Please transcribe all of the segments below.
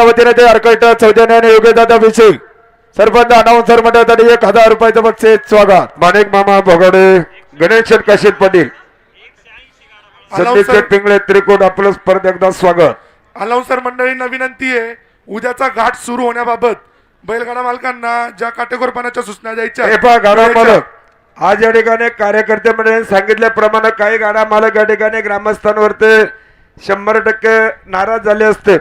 वतीने ते अर्कट सौजन्याने योग्यदादा विषयी सरपंच अनाउन्सर मंडळासाठी 1000 रुपयाचं बक्षीस स्वागत माणिक मामा भोगडे गणेश काशीद पाटील संदीप पिंगळे त्रिकोट आपलं परत एकदा स्वागत. अनाउन्सर मंडळींना विनंती आहे उद्याचा घाट सुरू होण्याबाबत बैलगाडा मालकांना ज्या काटेकोरपणाच्या सूचना द्यायच्या गाडा मालक आज या ठिकाणी कार्यकर्ते मंडळींनी सांगितल्याप्रमाणे काही गाडा मालक या ठिकाणी ग्रामस्थांवरती 100% नाराज झाले असते.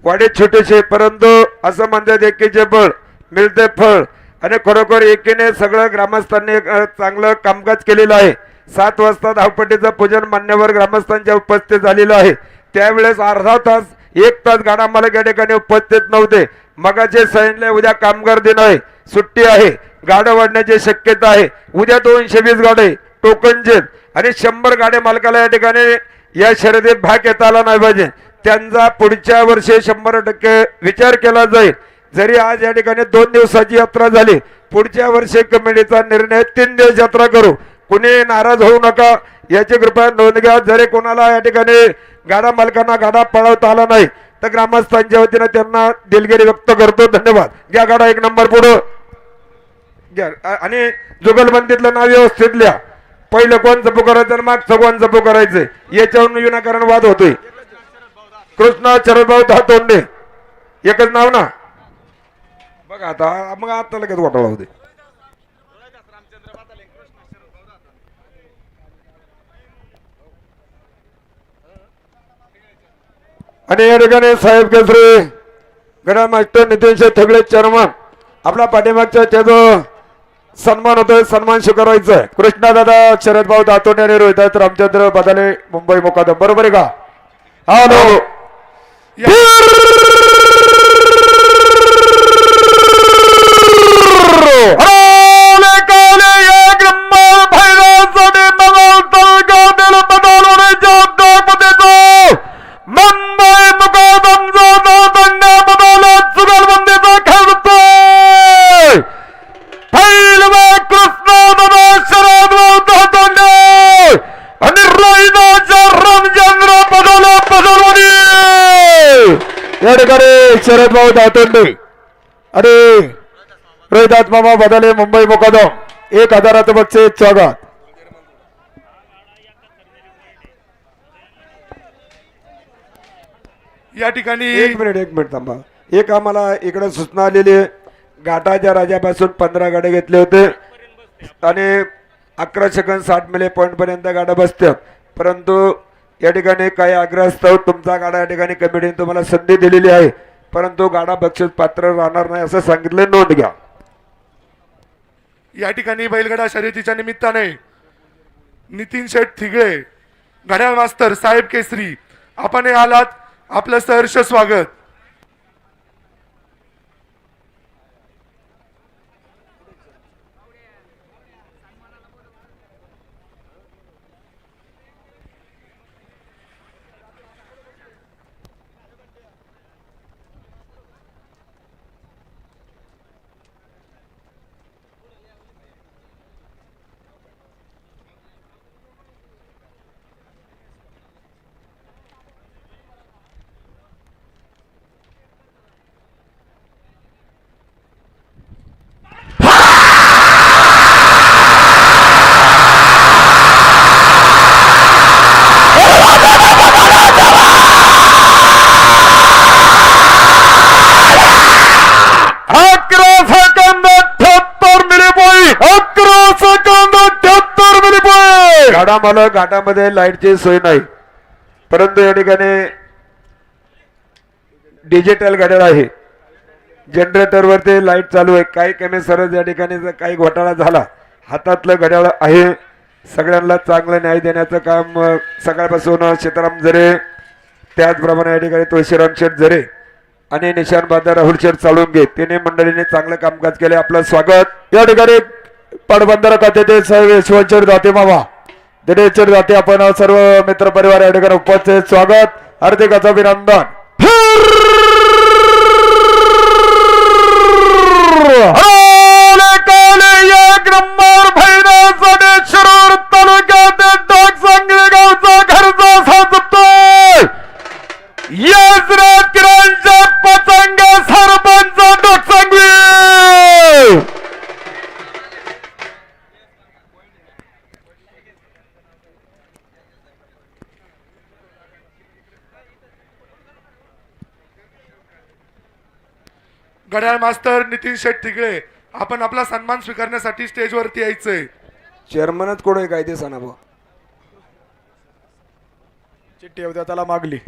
वाडे छोटेसे परंतु असं म्हणतात एकीचे बळ मिळते फळ आणि खरोखर एकीने सगळं ग्रामस्थांनी चांगलं कामकाज केलेलं आहे. 7 वाजता धावपट्टीचं पूजन मान्यवर ग्रामस्थांच्या उपस्थित झालेलं आहे. त्यावेळेस अर्धा तास 1 तास गाडा मालक या ठिकाणी उपस्थित नव्हते. मगाचे सांगितले उद्या कामगार दिन आहे सुट्टी आहे गाड्या वाढण्याची शक्यता आहे. उद्या 220 गाडे टोकनचे आणि 100 गाड्या मालकाला या ठिकाणी या शर्यतीत भाग घेता आला नाही पाहिजे. त्यांचा पुढच्या वर्षी 100% विचार केला जाईल. जरी आज या ठिकाणी 2 दिवसाची यात्रा झाली पुढच्या वर्षी कमिटीचा निर्णय 3 दिवस यात्रा करू. कुणी नाराज होऊ नका याची कृपया नोंद घ्या. जरी कोणाला या ठिकाणी गाडा मालकांना गाडा पळवता आला नाही तर ग्रामस्थांच्या वतीने त्यांना दिलगिरी व्यक्त करतो. धन्यवाद. घ्या गाडा 1 नंबर पुढे घ्या आणि जुगलबंदीतलं नाव व्यवस्थित लिहा. पहिलं कोण जपू करायचं आणि मागचं कोण जपू करायचं याच्यावरून विनाकारण वाद होतोय. कृष्णा चरणभाऊ धातोंडे एकच नाव ना बघा आता मग आता लगेच घोटाळा होते. आणि या ठिकाणी साहेब केसरी गणा मास्टर नितीन शेठ थगळे चेअरमन आपला पाठीमागच्या त्याचा सन्मान होतोय सन्मान स्वीकारायचा आहे. कृष्णा दादा शरद भाऊ दातोंडे आणि रोहित रामचंद्र बदाले मुंबई मुकादम बरोबर आहे का? हॅलो या ठिकाणी शरद भाऊ दातोंडे आणि रोहिदास मामा बदाले मुंबई मुकादम 1000चं बक्षीस स्वागत. या ठिकाणी एक मिनिट थांबा. एक आम्हाला इकडे सूचना आलेली आहे घाटाच्या राजापासून 15 गाड्या घेतले होते आणि 11 सेकंद 60 मिली पॉईंट पर्यंत गाड्या बसतात. परंतु या ठिकाणी काही आग्रहास्तव तुमचा गाडा या ठिकाणी कमिटीने तुम्हाला संधी दिलेली आहे परंतु गाडा बक्षीस पात्र राहणार नाही असं सांगितलं. नोंद घ्या. या ठिकाणी बैलगाडा शर्यतीच्या निमित्ताने नितीन शेठ थिगळे घड्याळ मास्तर साहेब केसरी आपण आलात आपलं सहर्ष स्वागत. गाडा मालक घाटामध्ये लाईटची सोय नाही परंतु या ठिकाणी डिजिटल घड्याळ आहे. जनरेटर वरती लाईट चालू आहे. काही कमी सरस या ठिकाणी काही घोटाळा झाला हातातलं घड्याळ आहे. सगळ्यांना चांगलं न्याय देण्याचं काम सकाळपासून सीताराम जरे त्याचप्रमाणे या ठिकाणी तुळशीराम शेठ जरे आणि निशान बादर राहुल शेठ चालून घेत तिने मंडळीने चांगलं कामकाज केले. आपलं स्वागत. या ठिकाणी पाटबंधारा खात्याचे साहेब यशवंत जाते मामा दिनेश्वर जाते आपण सर्व मित्र परिवार या ठिकाणी उपस्थित स्वागत हार्दिक अभिनंदन. एक नंबर भैरवसाठी शिरूर तालुक्यात सांगली गावचा घरचा साजतोय यशराज किरणच्या पतंग घड्याळ मास्तर नितीन शेठ ठिगळे आपण आपला सन्मान स्वीकारण्यासाठी स्टेजवरती यायचंय. चेअरमनच कोण आहे काय ते सांगा भाऊ. चिठ्ठी उद्या त्याला मागली.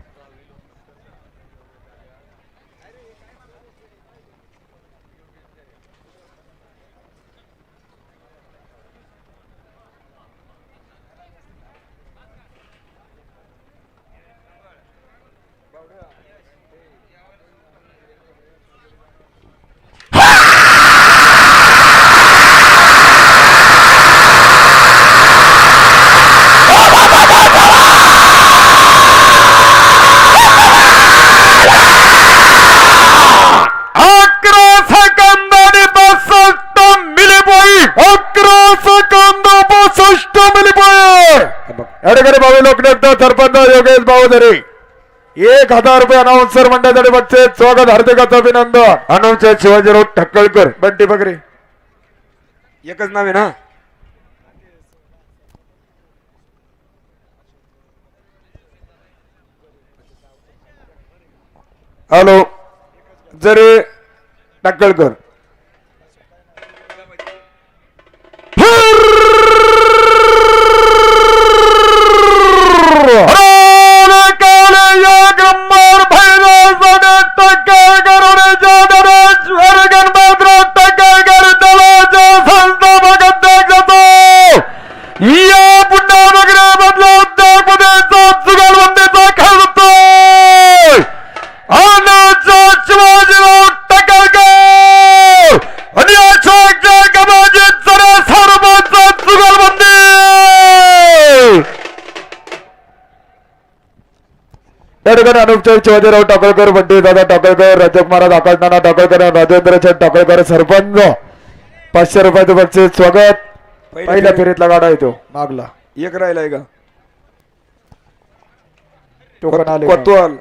सरपंच योगेश भाऊदरे 1000 रुपये अनाउन्सर मंडळासाठी बघते. स्वागत हार्दिक अभिनंदन. अनाउन्सर शिवाजीराव ठक्कळकर. बंटी बकरे एकच नाव आहे ना. हॅलो जरे टाकळकर. अनुपचार शिवाजीराव टाकळकर, बंटी दादा टाकळकर, राजकुमार आकाशनाना टाकळकर, राजेंद्र शेठ टाकळकर सरपंच 500 रुपयाचं बक्षीस. स्वागत. पहिल्या फेरीतला गाडा येतो मागला. एक राहिलाय का टोकन आले कोतवाल.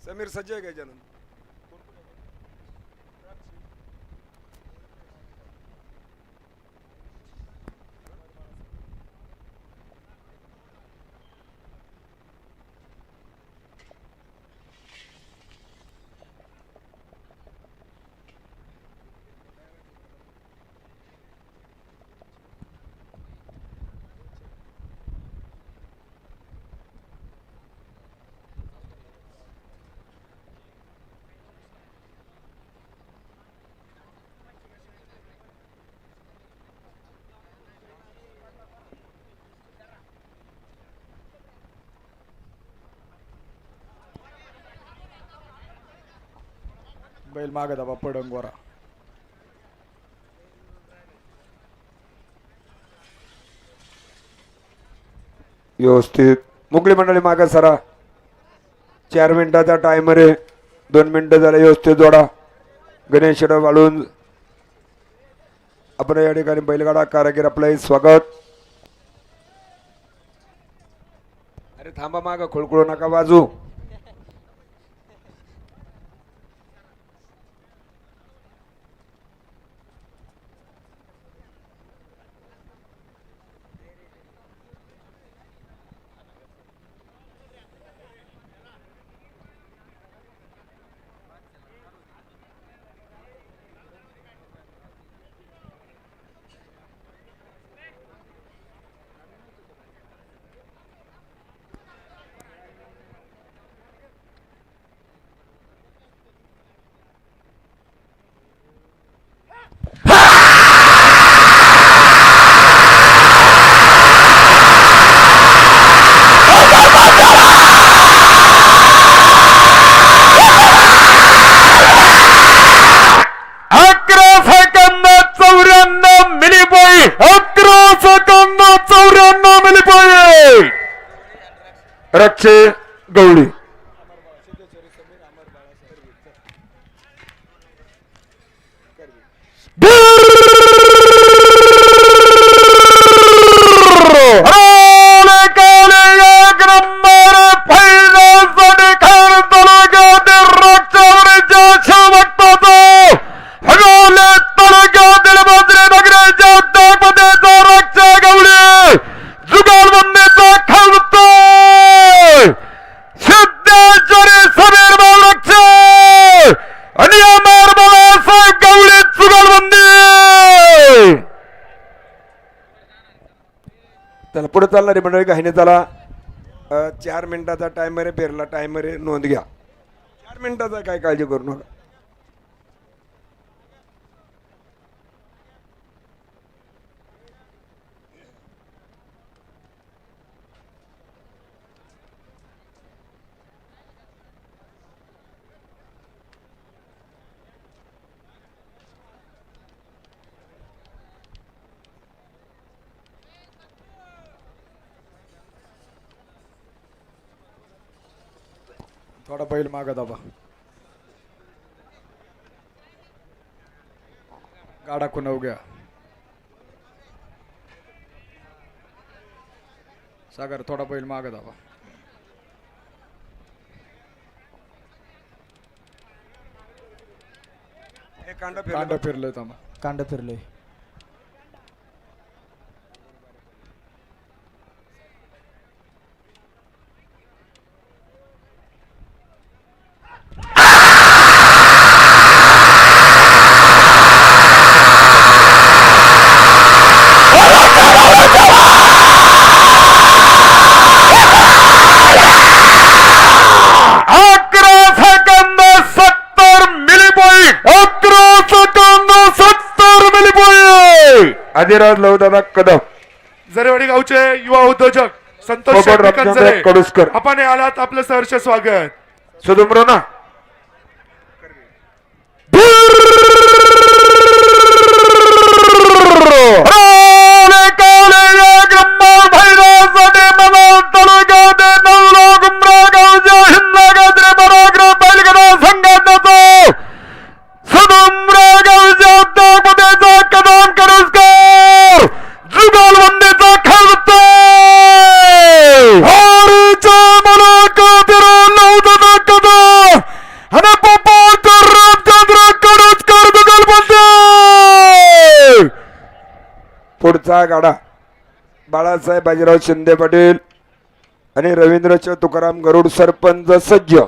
समीर सज्जय गजानन. बैल मागे दाबा पडंगोरा. व्यवस्थित मोकळी मंडळी मागे सरा. 4 मिनिटाचा टायमर आहे. 2 मिनिटं झाले. व्यवस्थित जोडा. गणेश वाळून आपण या ठिकाणी बैलगाडा कारागीर आपलं स्वागत. अरे थांबा माग खोळखोळू नका बाजू. जगदापतीचा रक्षा गवळी जुगालबंदीचा खालतोय सिद्धेश्वरी समीर बालक्ष आणि अमर बाळासाहेब गवळी जुगालबंदी. त्याला पुढे चालणारी मंडळी काही चला 4 मिनिटाचा टायमर आहे. पेरला टायमर आहे, नोंद घ्या. 4 मिनिटाचा, काय काळजी करू नका. थोडा बैल मागा दाबा. गाडा कुणव घ्या. सागर थोडा बैल मागा दाबा. हे कांडा कांड पेरलं. फिरलंय थांबा. कांड फिरले. आदिराज लवदादा कदम. जरेवाडी गावचे युवा उद्योजक संतोष पोपट शेट्टी रत्नाकर कंचरे, कडुसकर. आपण हे आलात आपलं सहर्ष स्वागत. सुदुमरो ना पुढचा गाडा बाळासाहेब बाजीराव शिंदे पाटील आणि रवींद्र तुकाराम गरुड सरपंच सज्ज.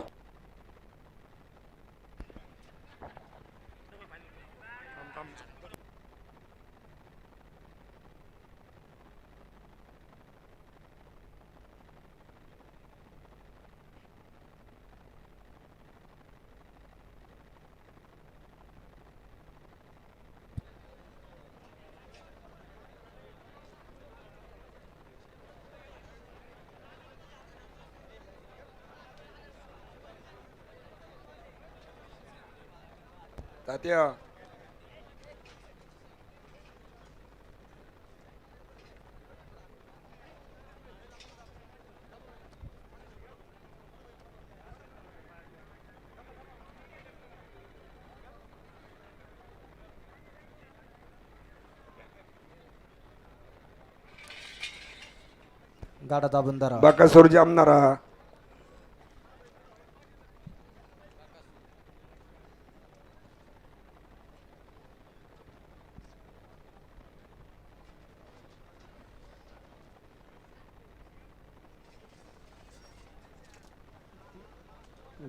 तात्या गाडा दाबून धरा. बाकासूर जामनारा.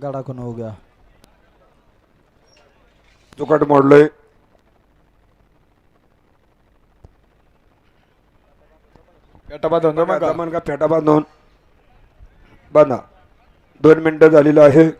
गाडा कुणव घ्या. चुकट मोडलोय. पेटा बांधून दे मग. का फेटा बांधून बांधा. 2 मिनिटं झालेलं आहे.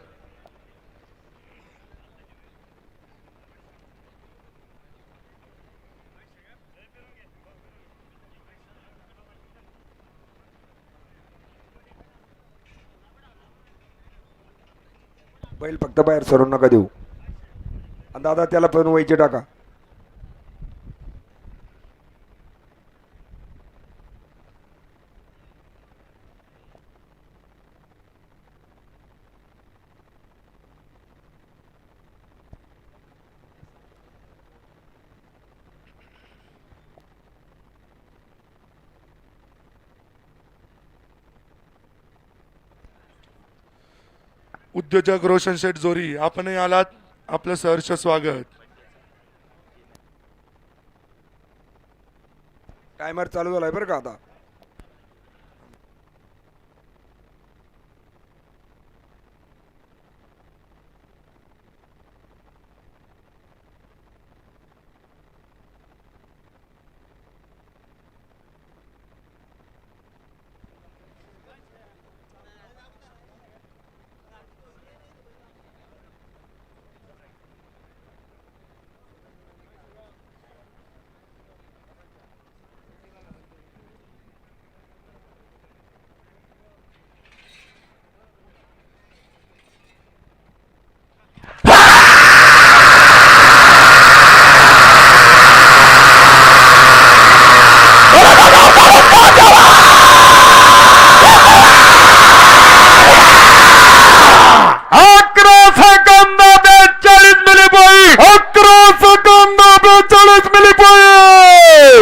बैल फक्त बाहेर सरून नका देऊ. आणि दादा त्याला पण वैचे टाका. उद्योजक रोशन शेठ जोरी, आपणही आलात आपलं सहर्ष स्वागत. टायमर चालू झालाय बरं का आता.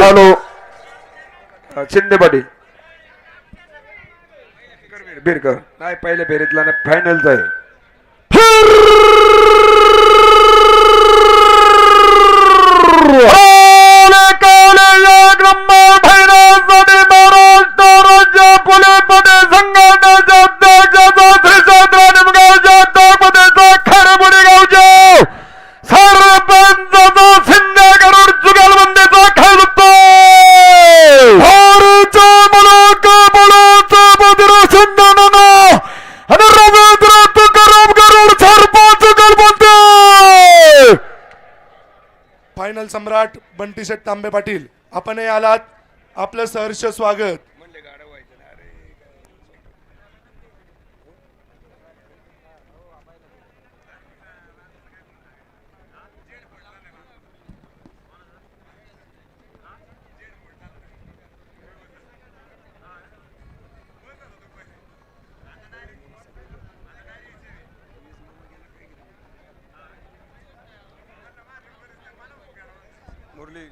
हॅलो शिंदे पाटील बिरकर नाही पहिल्या फेरीतला ना फायनलचा आहे. फायनल सम्राट बंटी शेठ तांबे पाटील आपण आलात आपलं सहर्ष स्वागत. मुरली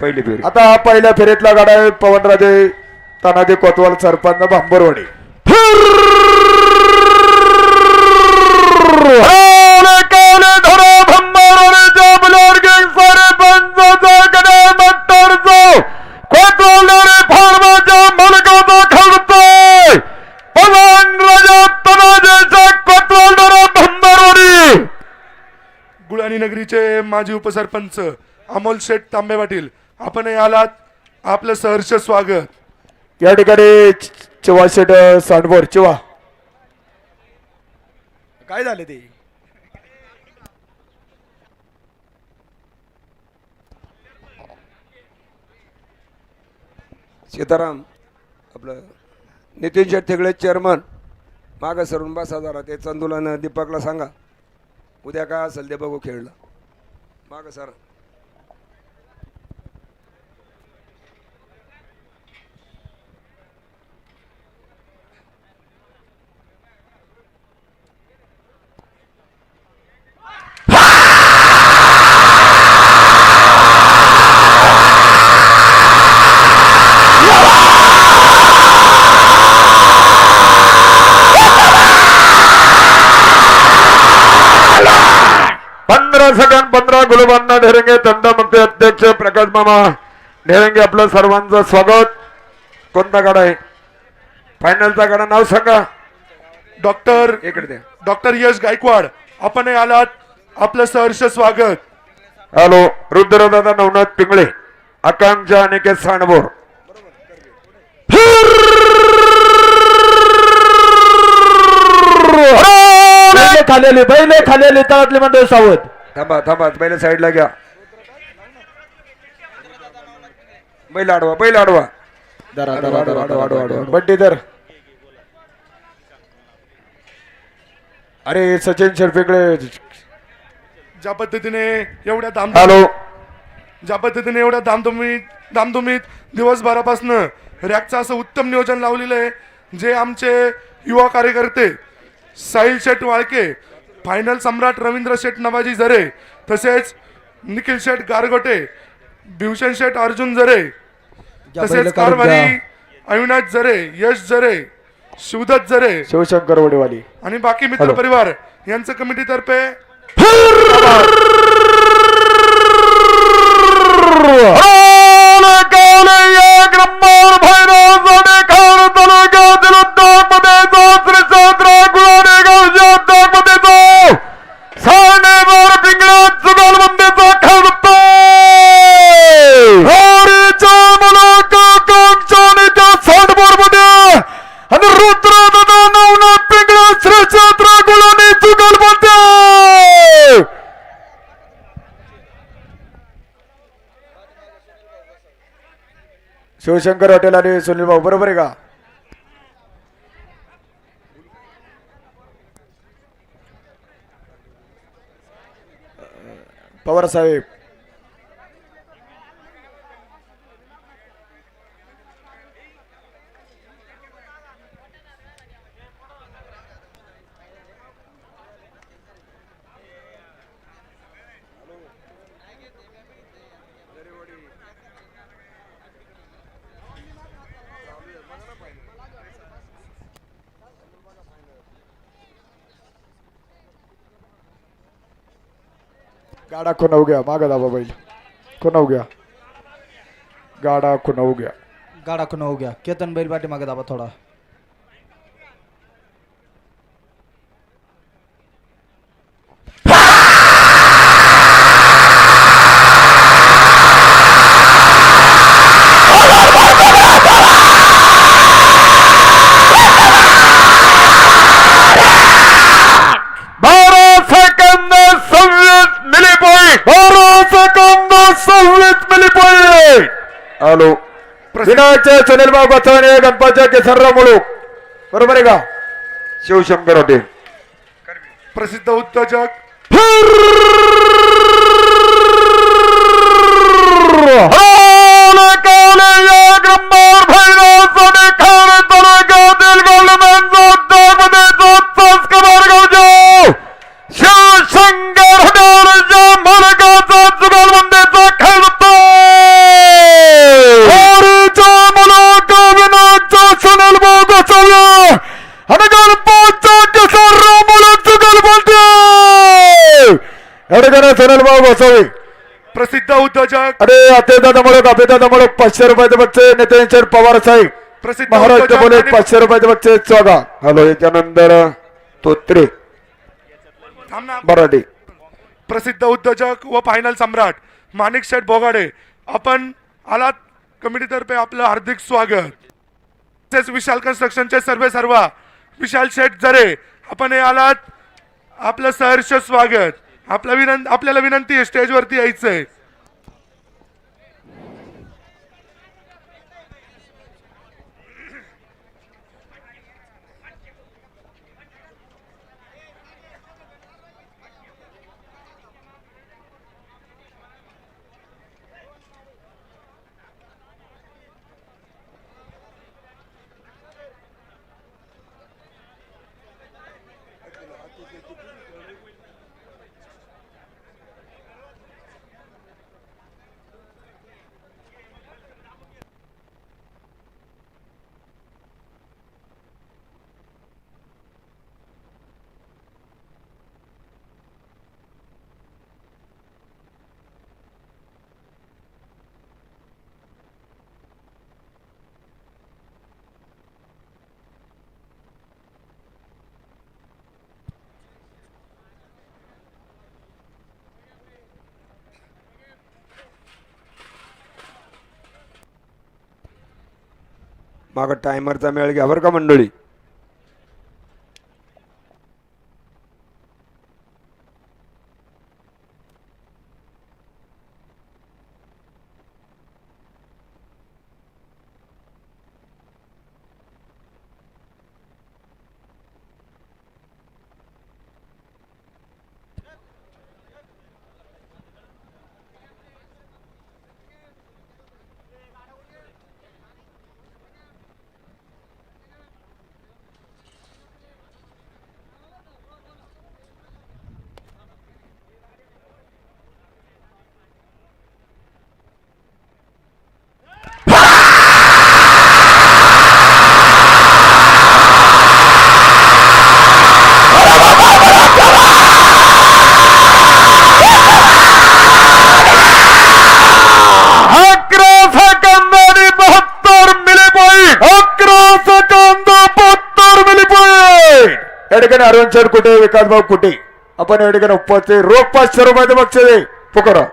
पहिली फेरी. आता पहिल्या फेरीतला गाडा आहे पवनराजे तानाजी कोतवाल सरपंच भांबरवाडी. गुळाणी नगरीचे माजी उपसरपंच अमोल शेठ तांबे पाटील आपण आलात आपलं सहर्ष स्वागत. या ठिकाणी चिवा शेठ सांडभोर चिवा काय झाले ते सीताराम आपलं नितीन शेठ थेगळे चेअरमन मागं सरून बसा जरा ते चंदुलानं दीपकला सांगा उद्या काय असेल ते बघू खेळला मागं सर. सेकंड 15 गुलबांना ढेरेंगे तंडामुक्ती अध्यक्ष प्रकाश मामा ढेरेंगे आपलं सर्वांचं स्वागत. कोणता गाडा आहे फायनलचा गाडा नाव सांगा. डॉक्टर इकडे द्या. डॉक्टर यश गायकवाड आपण आलात आपलं सहर्ष स्वागत. हॅलो रुद्रदादा नवनाथ पिंगळे आकांक्षा अनिकेत सांडभोर. बैले खालेली तळातली मंडळ सावध. थांबा थांबा पहिल्या साईडला घ्या. बैल आडवा बैल आडवा बड्डी तर अरे सचिन शेरपेकडे ज्या पद्धतीने एवढ्या हॅलो दामधुमीत दिवसभरापासून रॅकचं असं उत्तम नियोजन लावलेलं आहे जे आमचे युवा कार्यकर्ते साहिल शेठ वाळके, फायनल सम्राट रवींद्र शेठ नवाजी जरे, तसेच निखिल शेठ गारगोटे, भीवशन शेठ अर्जुन जरे, तसेच कारभारी अविनाश जरे, यश जरे, शिवदत्त जरे, शिवशंकर वडेवाली आणि बाकी मित्र हॅलो. परिवार यांचं कमिटीतर्फे शिवशंकर हॉटेल आणि सुनील भाऊ बरोबर आहे का? पवार साहेब गाडा खुनाव गया, मागा दाबा बैल खुनाव गया, गाडा खुनाव गया. गाडा खुना हो गया. केतन बैल पाठी मागे दाबा थोडा. हॅलो विनायकचे सुनील भाऊ बचवणे, गणपतच्या केसरराव मुलूक बरोबर आहे का? शिवशंकर हॉटेल प्रसिद्ध उद्योजक सुनील भाऊ बसवे प्रसिद्ध उद्योजक अरे अतेदादा मुळक अपेदादा मुळक 500 रुपयाचे बच्चे नितीन पवार साहेब प्रसिद्ध महाराष्ट्र बोले उद्योजक 500 रुपयाचे बच्चे चौदा. हॅलो याच्यानंतर तोत्रे मराठी प्रसिद्ध उद्योजक व फायनल सम्राट माणिक शेठ बोगाडे, आपण आलात कमिटीतर्फे आपलं हार्दिक स्वागत. तसेच विशाल कन्स्ट्रक्शनचे सर्व विशाल शेठ जरे, आपण हे आलात आपलं सहर्ष स्वागत. आपल्याला विनंती आहे स्टेजवरती यायचंय. माग टायमरचा मेळ घ्या बरं का मंडळी. या ठिकाणी अरविंद कुठे विकास भाऊ कुठे आपण या ठिकाणी उपवासचे रोख 500 रुपये बक्षीस पुकारा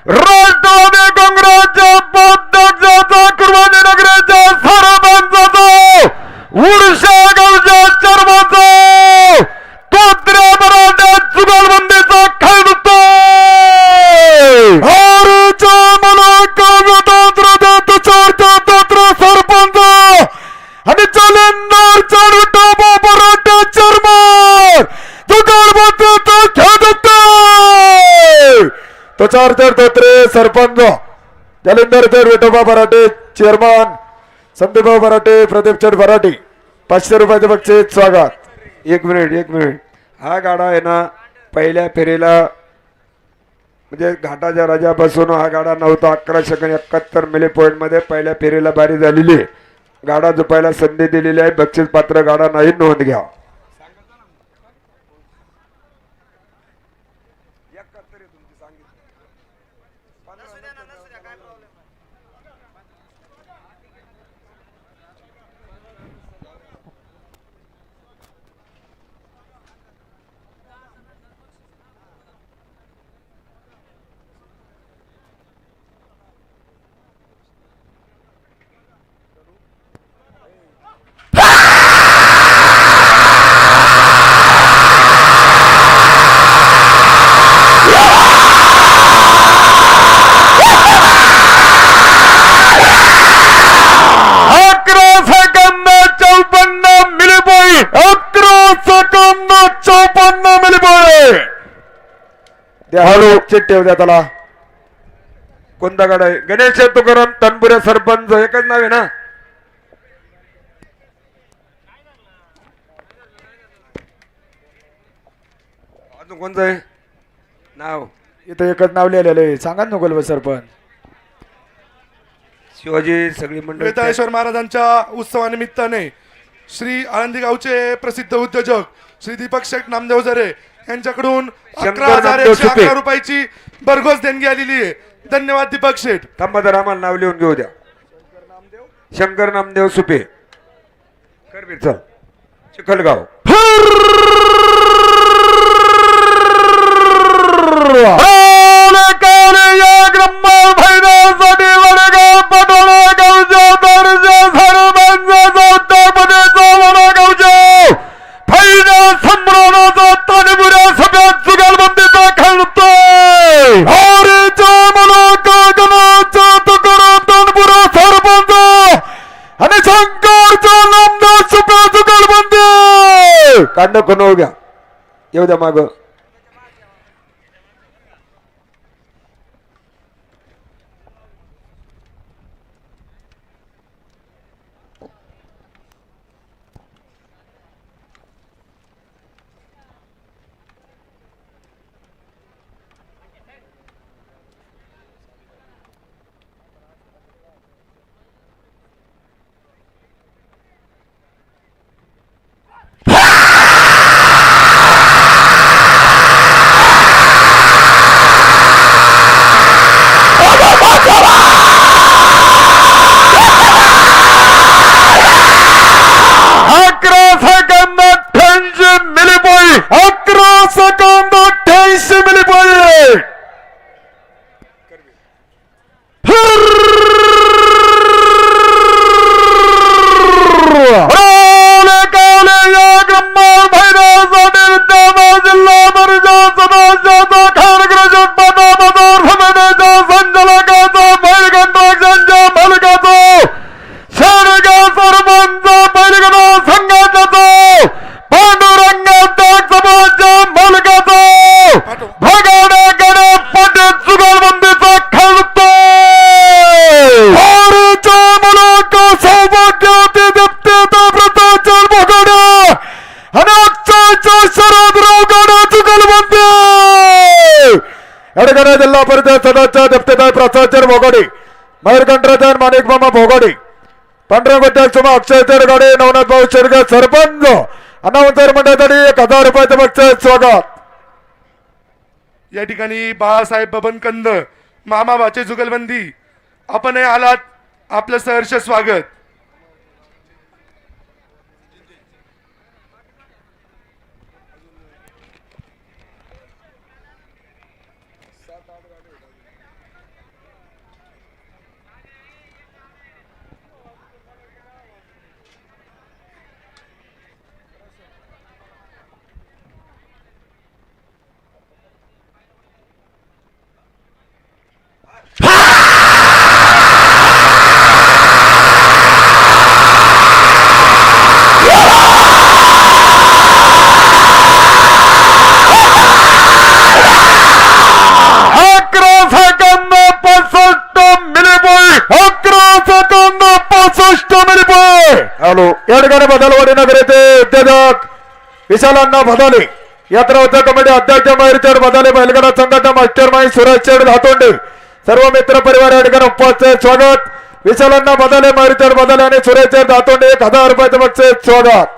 राष्ट्रवादी काँग्रेसच्या उपाध्यक्षाचा कुर्बानी नगरीच्या सरपंचाचा उर्षा गावच्या चर्माचा तोत्र्या मराठा जुगलबंदीचा खेळतो हरच्या मला काव्यतंत्र तंत्र सरपंच आणि चलेंदर चालू टोपा मराठा चर्मन जुगलबंदीचा खेळतो तो चार तोत्रे सरपंच जालिंदर विठोबा बराटे चेअरमन संदीपभाऊ बराटे प्रदीपचंद बराटे 500 रुपयाचे बक्षीस स्वागत. एक मिनिट हा गाडा आहे ना पहिल्या फेरीला म्हणजे घाटाच्या राजापासून हा गाडा नव्हता 1171 मिली पॉइंट मध्ये पहिल्या फेरीला बारी झालेली आहे. गाडा झोपायला संधी दिलेली आहे. बक्षीस पात्र गाडा नाही नोंद घ्या. ठेव द्या त्याला. कोणता गाडा आहे? गणेश तुकाराम तनपुरे सरपंच एकच नाव आहे ना? अजून कोणतं आहे नाव? इथं एकच नाव लिहिलेलं आहे सांगा नको सरपंच. शिवाजी सगळी मंडळी वेताळेश्वर महाराजांच्या उत्सवानिमित्ताने श्री आळंदी गावचे प्रसिद्ध उद्योजक श्री दीपक शेठ नामदेव जरे यांच्याकडून 11,111 रुपयाची भरघोस देणगी आलेली आहे. धन्यवाद दीपक शेठ. थांबा तर आम्हाला नाव लिहून घेऊ द्या. शंकर नामदेव सुपे करबीर चल चिखलगाव. काढणं कोण हो घ्या येऊ द्या माग. जिल्हा परिषद सदस्य दप्तेदार प्रसादचर भोगाडे मयूरकंठराजन माणिक मामा भोगाडे पांढरा गोट्या सुमा अक्षय गाडे नवनाथ भाऊ शेरगे सरपंच अनावंतर मंडळासाठी 1000 रुपयाचं बक्षीस स्वागत. या ठिकाणी बाळासाहेब बबनकंद मामा बाचे जुगलबंदी आपण आलात, आपलं सहर्ष स्वागत. हॅलो, या ठिकाणी बदलवाडी नगर येथे उद्योजक विशालांना बदाले, यात्रा उत्सव कमिटी अध्यक्ष मयूरचंद बदाले, बैलगाडा संघटना मास्टर माई सुरेशचंद धातोंडे, सर्व मित्र परिवार या ठिकाणी उपस्थित स्वागत. विशालांना बदाले, मयूरचंद बदाले आणि सुरेशचंद धातोंडे 1000 रुपयाचं बक्षीस स्वागत.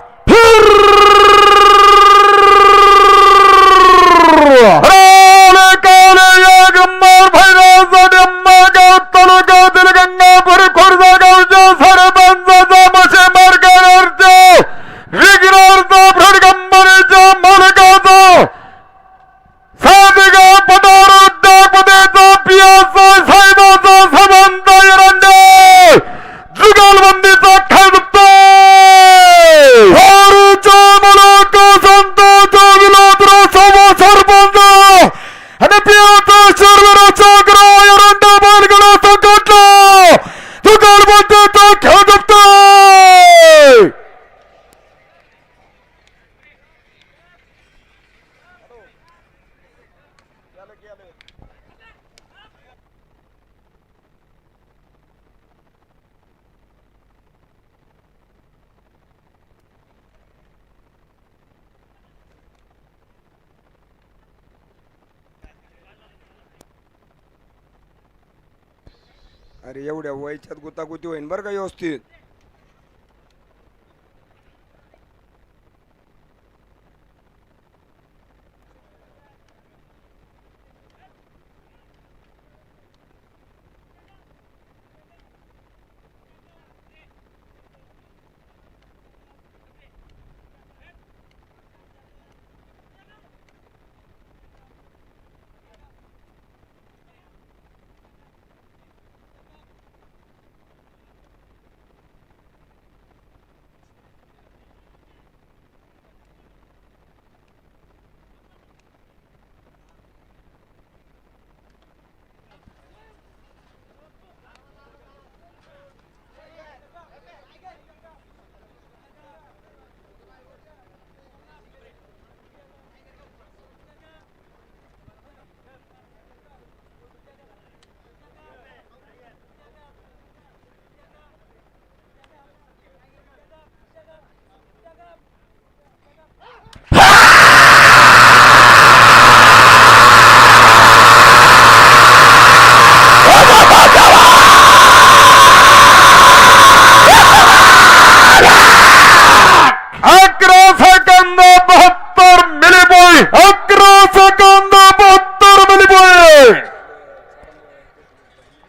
अरे एवढ्या वयाच्यात गुतागुती होईन बरं का व्यवस्थित.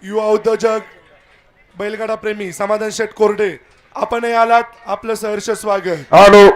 युवा उद्योजक बैलगाडा प्रेमी समाधान शेठ कोरडे आपण आलात, आपलं सहर्ष स्वागत. हॅलो,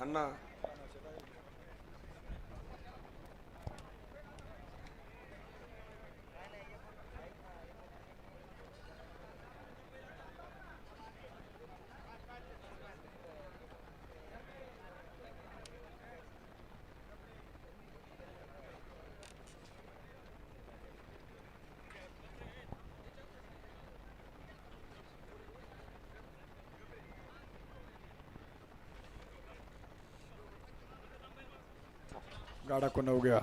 अण्णा गाडा कोण हो गया.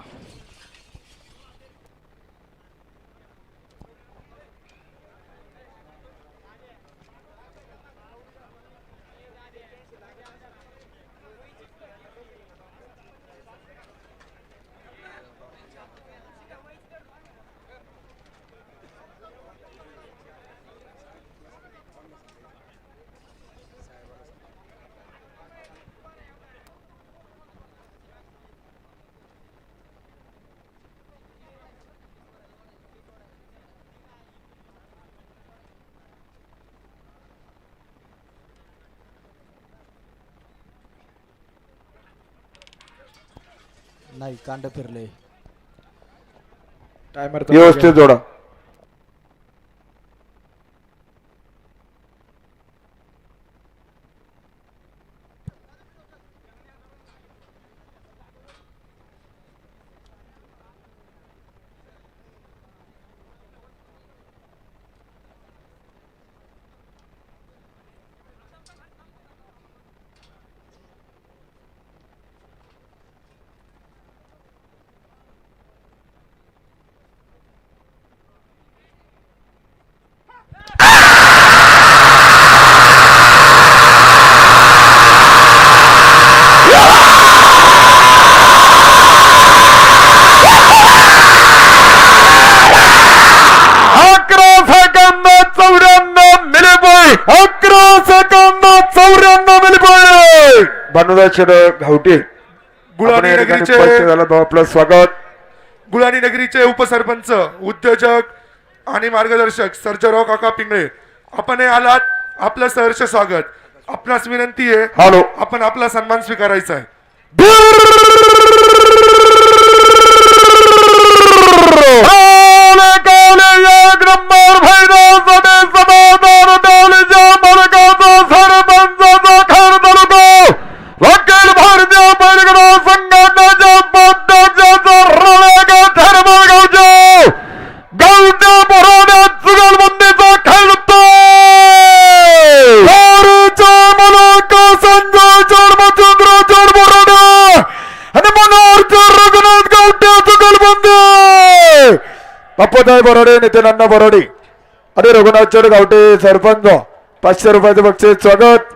नाही कांड फिरले. टायमर व्यवस्थित जोडा. भानुदास घावटे गुळाणी आपण या ठिकाणी नगरीचे उपस्थित झाला. भाऊ आपलं स्वागत. गुळाणी नगरीचे उपसरपंच, उद्योजक आणि मार्गदर्शक सर्जराव काका पिंगळे, आपण हे आलात, आपलं सहर्ष स्वागत. आपणास विनंती आहे, हॅलो. आपण आपला सन्मान स्वीकारायचा आहे. वकील भारतीय बैलगाडा संघटनेच्या पद्धतीचा रणगाव धर्मगावच्या गावच्या बरोबर जुगलबंदीचा खेळतो. संजय चर्मचंद्र चरबोराडा आणि मनोहर रघुनाथ गावठे जुगलबंदी. बापूदाय बरोडे, नितीन अण्णा बरोडे आणि रघुनाथ गावठे सरपंच 500 रुपयाचे बक्षीस स्वागत.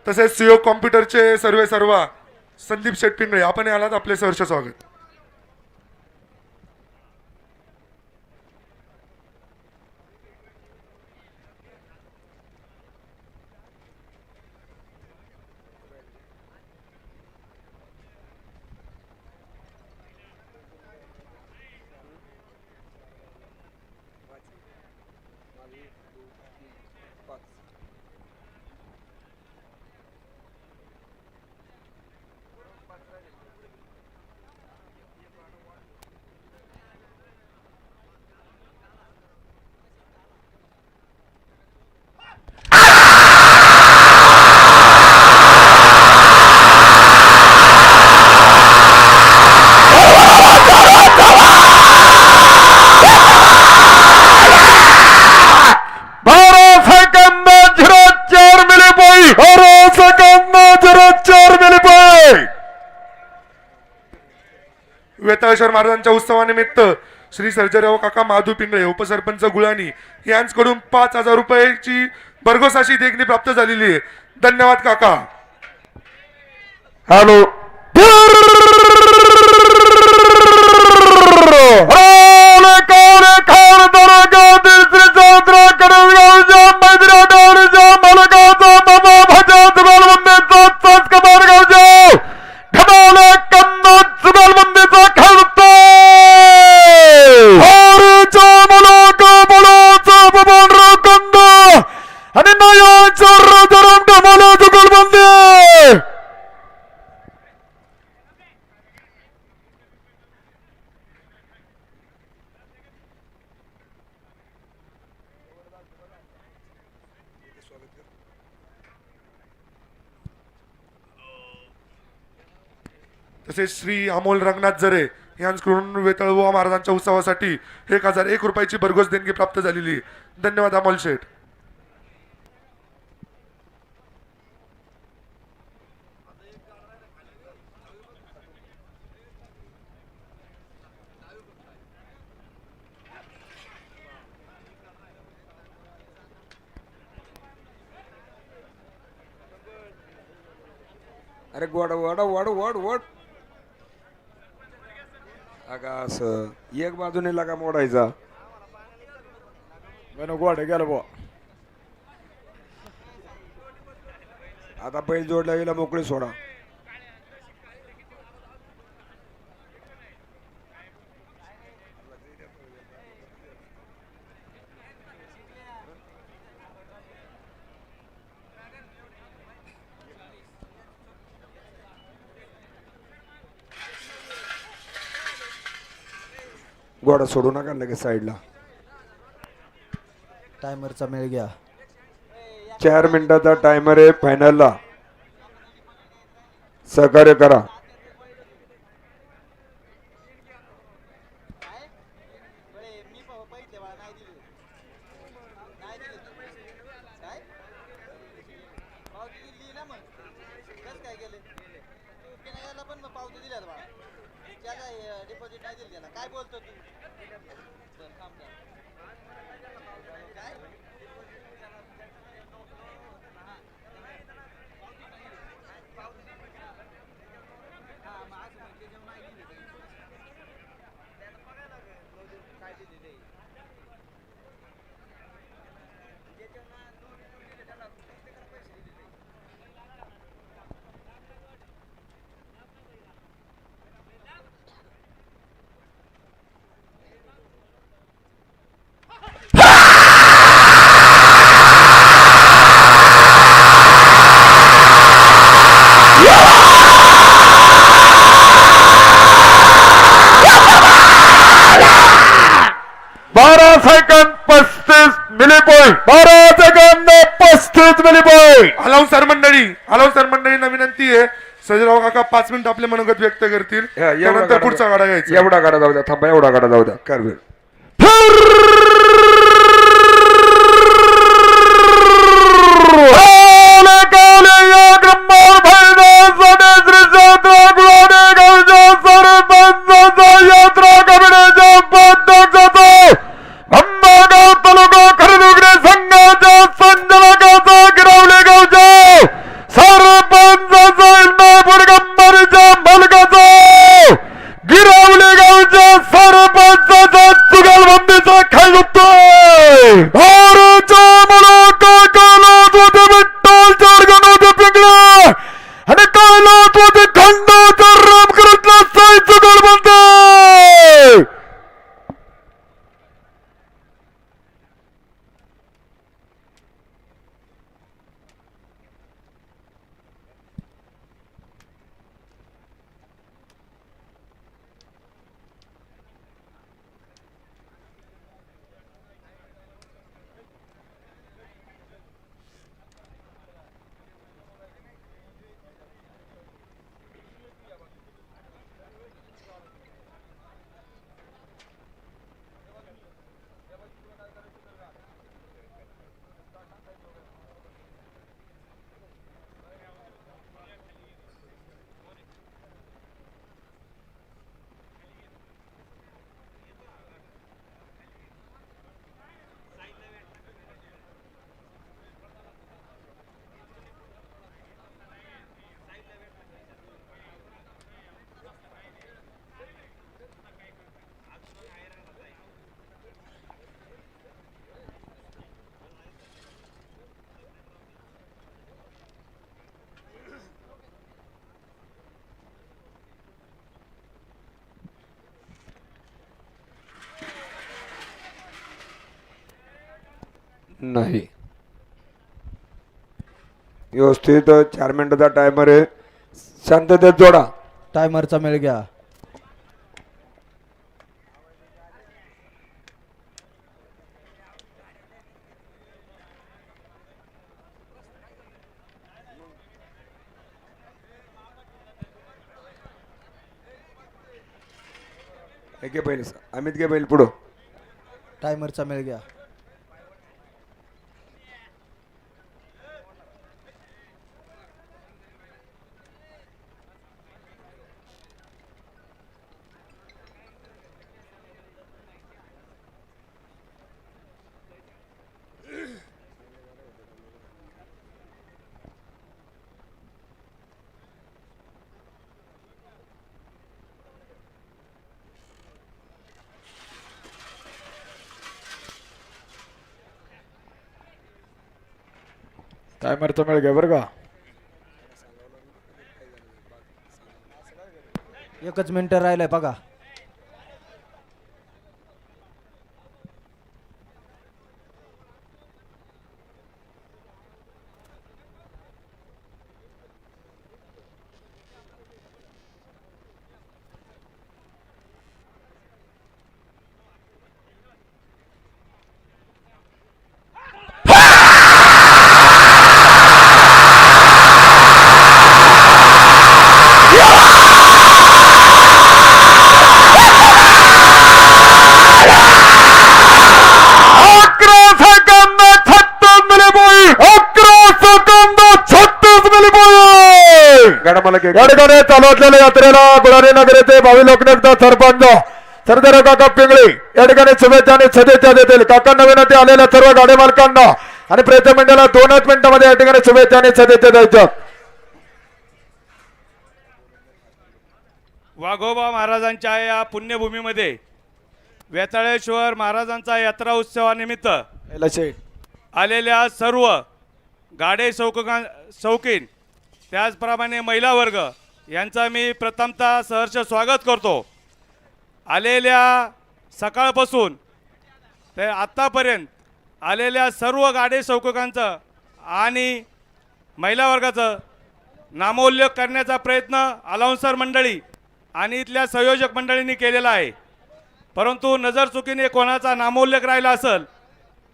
तसेच सीओ कॉम्प्युटरचे सर्वा संदीप शेठ पिंगळे, आपण हे आलात, आपले सहर्ष स्वागत. वेताळेश्वर महाराजांच्या उत्सवानिमित्त श्री सर्जराव काका माधू पिंगळे, उपसरपंच गुळाणी यांच्याकडून 5,000 रुपयाची भरघोस अशी देणगी प्राप्त झालेली आहे. धन्यवाद काका. हॅलो. तसेच श्री अमोल रंगनाथ जरे यांच्याकडून वेताळबुवा महाराजांच्या उत्सवासाठी 1,001 रुपयाची भरघोस देणगी प्राप्त झालेली आहे. धन्यवाद अमोल शेठ. अरे गोड वड वड वड वड अगा असं एक बाजूने लागा मोडायचा. गोड गेलं बुवा. आता बैल जोडला गेला मोकळी सोडा. घोडा सोडू नका लगेच साईडला. टायमरचा मेळ घ्या. 4 मिनिटाचा टायमर आहे फायनलला. सहकार्य करा. काय बोलतो तू? सेकंद 35 मिली पॉईंट. 12 सेकंद 35 मिली पॉईंट. अलाउन्सर मंडळींना विनंती आहे, सजराव काका 5 मिनिट आपले मनोगत व्यक्त करतील, त्यानंतर पुढचा गाडा घ्यायचा. एवढा गाडा जाऊ द्या. थांबा एवढा गाडा जाऊ द्या. कर नाही. व्यवस्थित 4 मिनिटाचा टायमर आहे. शांततेत जोडा. टायमरचा मेळ घ्या. घे बैल. अमित घे बैल पुढं. टायमरचा मेळ घ्या. टायमरचा मेळ घ्या बरं का. 1 मिनिट राहिलंय बघा. गाडा मला या ठिकाणी चालू असलेल्या यात्रेला गुळारी नगर येथे भावी लोकनेता सरपंच सरदार काका पिंगळे या ठिकाणी शुभेच्छा आणि सदिच्छा देतील. काका नवीन येथे आलेल्या सर्व गाडी मालकांना आणि प्रयत्न मंडळाला 2च मिनिटांमध्ये या ठिकाणी शुभेच्छा आणि सदिच्छा द्यायच्या. वाघोबा महाराजांच्या या पुण्यभूमीमध्ये वेताळेश्वर महाराजांचा यात्रा उत्सवानिमित्त आलेल्या सर्व गाडे शौकीन त्याचप्रमाणे महिला वर्ग यांचा मी प्रथमतः सहर्ष स्वागत करतो. आलेल्या सकाळपासून ते आत्तापर्यंत आलेल्या सर्व गाडे शौकिकांचं आणि महिला वर्गाचं नामोल्लेख करण्याचा प्रयत्न अलाउन्सर मंडळी आणि इथल्या संयोजक मंडळींनी केलेला आहे. परंतु नजर चुकीने कोणाचा नामोल्लेख राहिला असेल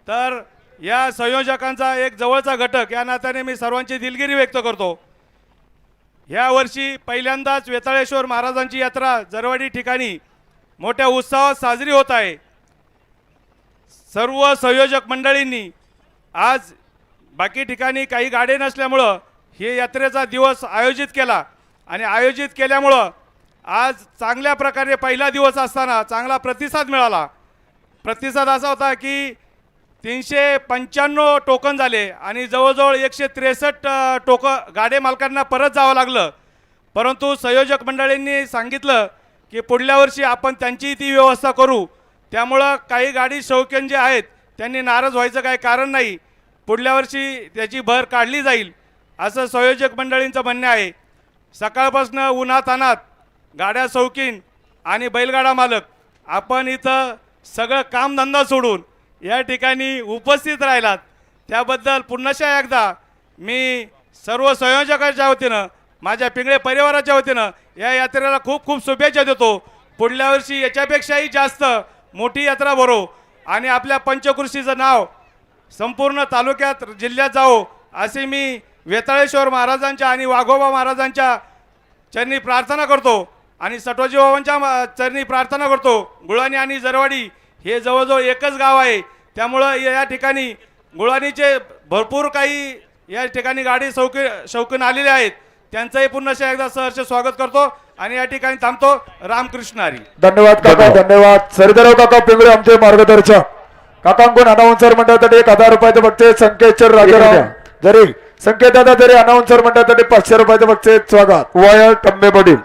तर या संयोजकांचा एक जवळचा घटक या नात्याने मी सर्वांची दिलगिरी व्यक्त करतो. ह्या वर्षी पहिल्यांदाच वेताळेश्वर महाराजांची यात्रा जरवाडी ठिकाणी मोठ्या उत्साहात साजरी होत आहे. सर्व संयोजक मंडळींनी आज बाकी ठिकाणी काही गाडे नसल्यामुळं हे यात्रेचा दिवस आयोजित केला आणि आयोजित केल्यामुळं आज चांगल्या प्रकारे पहिला दिवस असताना चांगला प्रतिसाद मिळाला. प्रतिसाद असा होता की 395 टोकन झाले आणि जवळजवळ 163 गाडे मालकांना परत जावं लागलं. परंतु संयोजक मंडळींनी सांगितलं की पुढल्या वर्षी आपण त्यांची ती व्यवस्था करू. त्यामुळं काही गाडी शौकीन जे आहेत त्यांनी नाराज व्हायचं काही कारण नाही. पुढल्या वर्षी त्याची भर काढली जाईल असं संयोजक मंडळींचं म्हणणं आहे. सकाळपासून उन्हातान्हात गाड्या शौकीन आणि बैलगाडा मालक आपण इथं सगळं कामधंदा सोडून या ठिकाणी उपस्थित राहिलात त्याबद्दल पुन्हा एकदा मी सर्व संयोजकांच्या वतीनं माझ्या पिंगळे परिवाराच्या वतीनं या यात्रेला खूप खूप शुभेच्छा देतो. पुढल्या वर्षी याच्यापेक्षाही जास्त मोठी यात्रा भरो आणि आपल्या पंचकृषीचं नाव संपूर्ण तालुक्यात जिल्ह्यात जावो असे मी वेताळेश्वर महाराजांच्या आणि वाघोबा महाराजांच्या चरणी प्रार्थना करतो आणि सटोजी बाबांच्या चरणी प्रार्थना करतो. गुळाणी आणि जरवाडी हे जवळजवळ एकच गाव आहे. त्यामुळं या ठिकाणी गुळाणीचे भरपूर काही या ठिकाणी गाडी शौकीन आलेले आहेत. त्यांचंही पुन्हा एकदा सहर्ष स्वागत करतो आणि या ठिकाणी थांबतो. रामकृष्ण हरी. धन्यवाद काका, धन्यवाद. सरदार काका पिंगळे आमचे मार्गदर्शक. काकांकडून अनाउन्सर मंडळासाठी 1000 रुपयाचं बक्षीस. संकेतचर राजाराव जरी संकेत दादा जरी अनाउन्सर मंडळासाठी 500 रुपयाचं बक्षीस. स्वागत. वायर तंबे पडील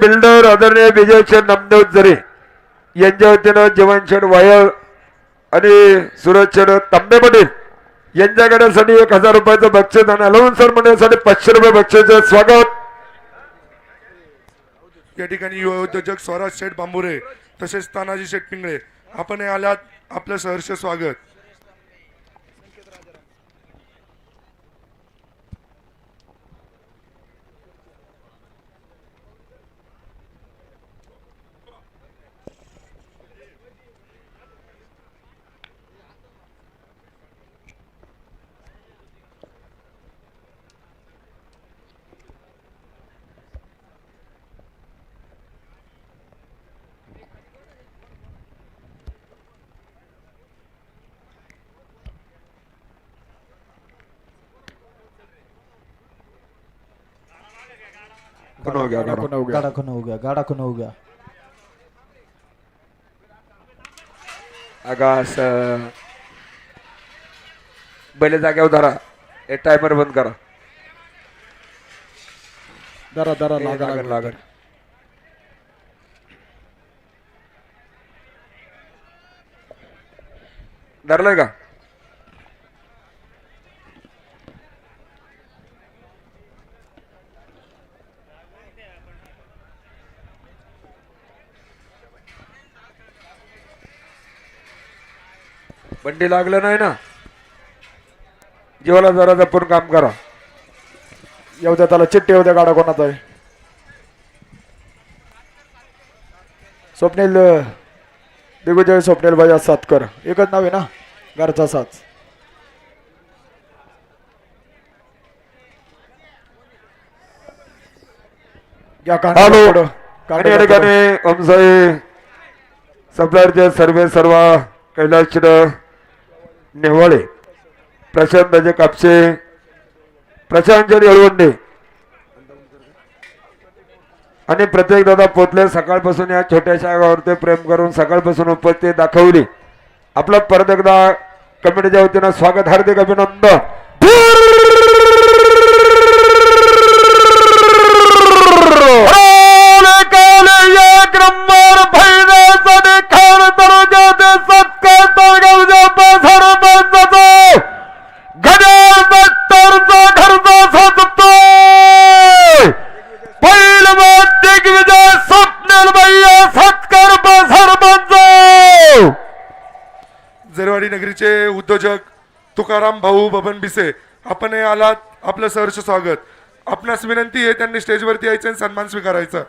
बिल्डर आदरणीय विजय नामदेव जरे यांच्या वतीनं जीवनशेठ वायर आणि सुरज तांबे पाटील यांच्याकडे 1000 रुपयाचं बक्षीस आणि अलाउन्सर मंडळासाठी 500 रुपये बक्षीस. स्वागत. या ठिकाणी युवा उद्योजक स्वराज शेठ बांबुरे तसेच तानाजी शेठ पिंगळे आपण आल्यात. आपलं सहर्ष स्वागत. खुन हो गया गाडा. खुन हो गया. गाडा खुन हो गया, गाडा खुन हो गया. आकाश बैल जाग्यावर धरा. हे टायमर बंद करा. दरा दरा हे लागा लागल लागल. धरलंय का? बंडी लागलं नाही ना? जीवाला जरा जपून काम करा. येऊ द्या त्याला, चिठ्ठी येऊ द्या. गाडा कोणाचा आहे? स्वप्नील दिग्विजय स्वप्नील भाई सातकर, एकच नाव आहे ना, घरचा साच. या कांड्या हॅलो. पुढं, आणि कांड्या या पुढं. ठिकाणी ओमसाई सप्लायरचे सर्व कैलास नेवाळे, प्रशांत कापसे, प्रशांत येळवंडे आणि प्रत्येक दादा पोतले सकाळपासून या छोट्याशा गावावरती प्रेम करून सकाळपासून उपस्थित दाखवली. आपलं परत एकदा कमिटीच्या वतीनं स्वागत, हार्दिक अभिनंदन. एक नंबर फायद्यासाठी खार दर्जाचे सत्कार तळगावच्या सरपंचाचा गणेश दत्तरचा घरचा सजतो पहिलवान दिग्विजय स्वप्नील भैया सत्कार सरपंच. झरवाडी नगरीचे उद्योजक तुकाराम भाऊ बबन बिसे, आपण हे आलात, आपलं सहर्ष स्वागत. आपणास विनंती आहे त्यांनी स्टेजवरती यायचं आणि सन्मान स्वीकारायचा.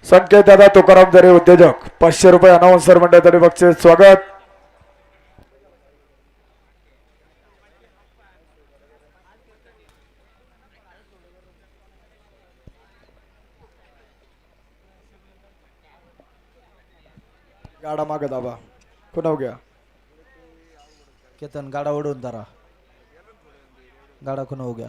संकेत दादा तुकाराम जरे उद्योजक, 500 रुपये अनाउन्सर मंडळातर्फे बक्षीस स्वागत. गाडा मागे दाबा. कुणाव गया? केतन गाडा ओढून धरा. गाडा खुन हो गया.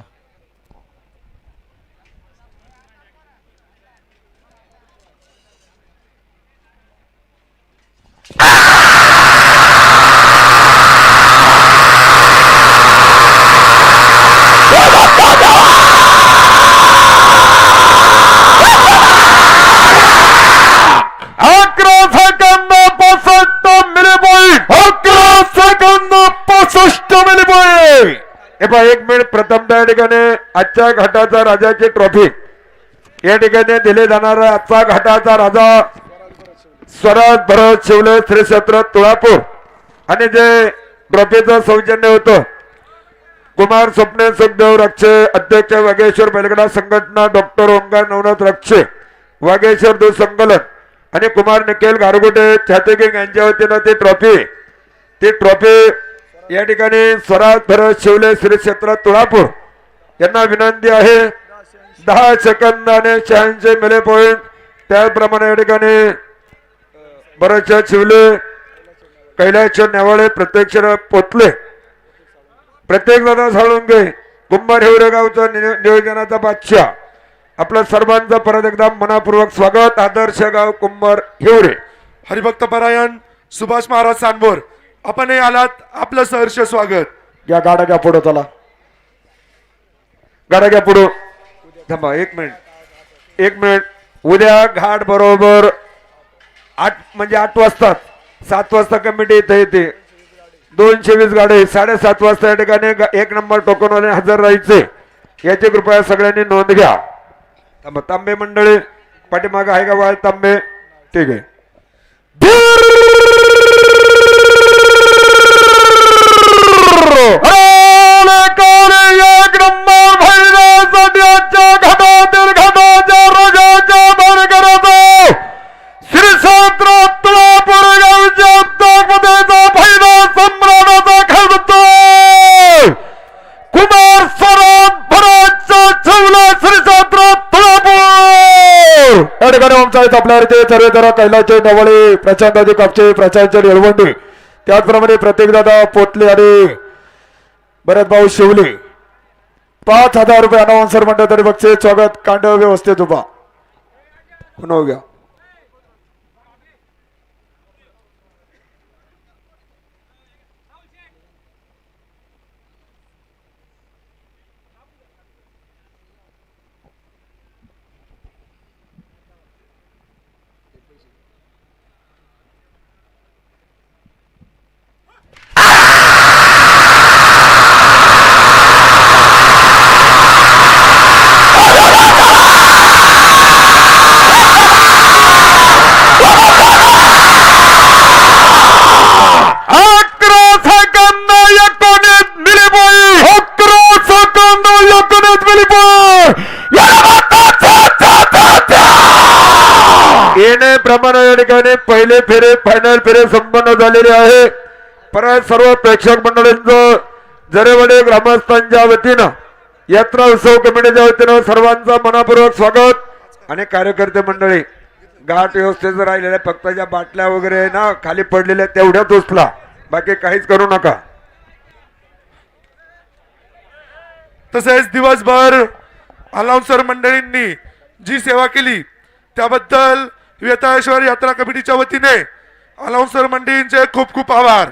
एक मिनिट. प्रथम त्या ठिकाणी आजच्या घाटाचा राजाची ट्रॉफी या ठिकाणी दिले जाणार. आजचा घाटाचा राजा स्वराज भरत शिवले श्री क्षेत्र तुळापूर आणि जे ट्रॉफीचं सौजन्य होतं कुमार स्वप्ने सुखदेव रक्षे, अध्यक्ष वागेश्वर बैलगडा संघटना, डॉक्टर ओंकार नवनाथ रक्षे, वागेश्वर दूध संकलन आणि कुमार निखिल गारगुटे छातीकिंग यांच्या वतीनं ती ट्रॉफी या ठिकाणी स्वराज भरत शिवले श्री क्षेत्र तुळापूर यांना विनंती आहे 10 सेकंद आणि 86 मिली पॉइंट. त्याप्रमाणे या ठिकाणी भरत शिवले, कैलास नेवाळे, प्रत्यक्ष पोतले, प्रत्येक दादा साळुंगे, कुंभार हिवरे गावचा नियोजनाचा बादशाह, आपलं सर्वांचं परत एकदा मनापूर्वक स्वागत. आदर्श गाव कुंभार हिवरे. हरिभक्त परायण सुभाष महाराज सांबोर, आपण हे आलात, आपलं सहर्ष स्वागत. या गाडा घ्या पुढं चला. गाडा घ्या पुढं. थांबा एक मिनिट. उद्या घाट बरोबर 8 वाजता, 7 वाजता कमिटी इथे येते. 220 गाडी 7:30 वाजता या ठिकाणी 1 नंबर टोकनवाले हजर राहायचे याची कृपया सगळ्यांनी नोंद घ्या. तांबे मंडळी पाठीमागे आहे का वाळ तांबे? ठीक आहे. आपल्या सर्वे कैलाचे नवळे, प्रशांत कापचे, प्रशांत येळवंडे, त्याचप्रमाणे प्रत्येक दादा पोतले आणि भरत भाऊ शिवले, 5,000 रुपये अनाउन्सर मंडळातर्फे बक्षीस. स्वागत कांडव व्यवस्थित उभा. पुन्हा हो गया. येणे प्रमाणे या ठिकाणी पहिले फेरे फायनल फेरे संपन्न झालेले आहे. परत सर्व प्रेक्षक मंडळींचं जरेवाडी ग्रामस्थांच्या वतीनं यात्रा उत्सव कमिटीच्या वतीनं सर्वांचं मनापूर्वक स्वागत. आणि कार्यकर्ते मंडळी घाट व्यवस्थेचं राहिलेल्या फक्त ज्या बाटल्या वगैरे ना खाली पडलेल्या तेवढ्याच उचला, बाकी काहीच करू नका. तसेच दिवसभर अनाउन्सर मंडळींनी जी सेवा केली त्याबद्दल वेताळेश्वर यात्रा कमिटीच्या वतीने अनाउन्सर मंडळींचे खूप खूप आभार.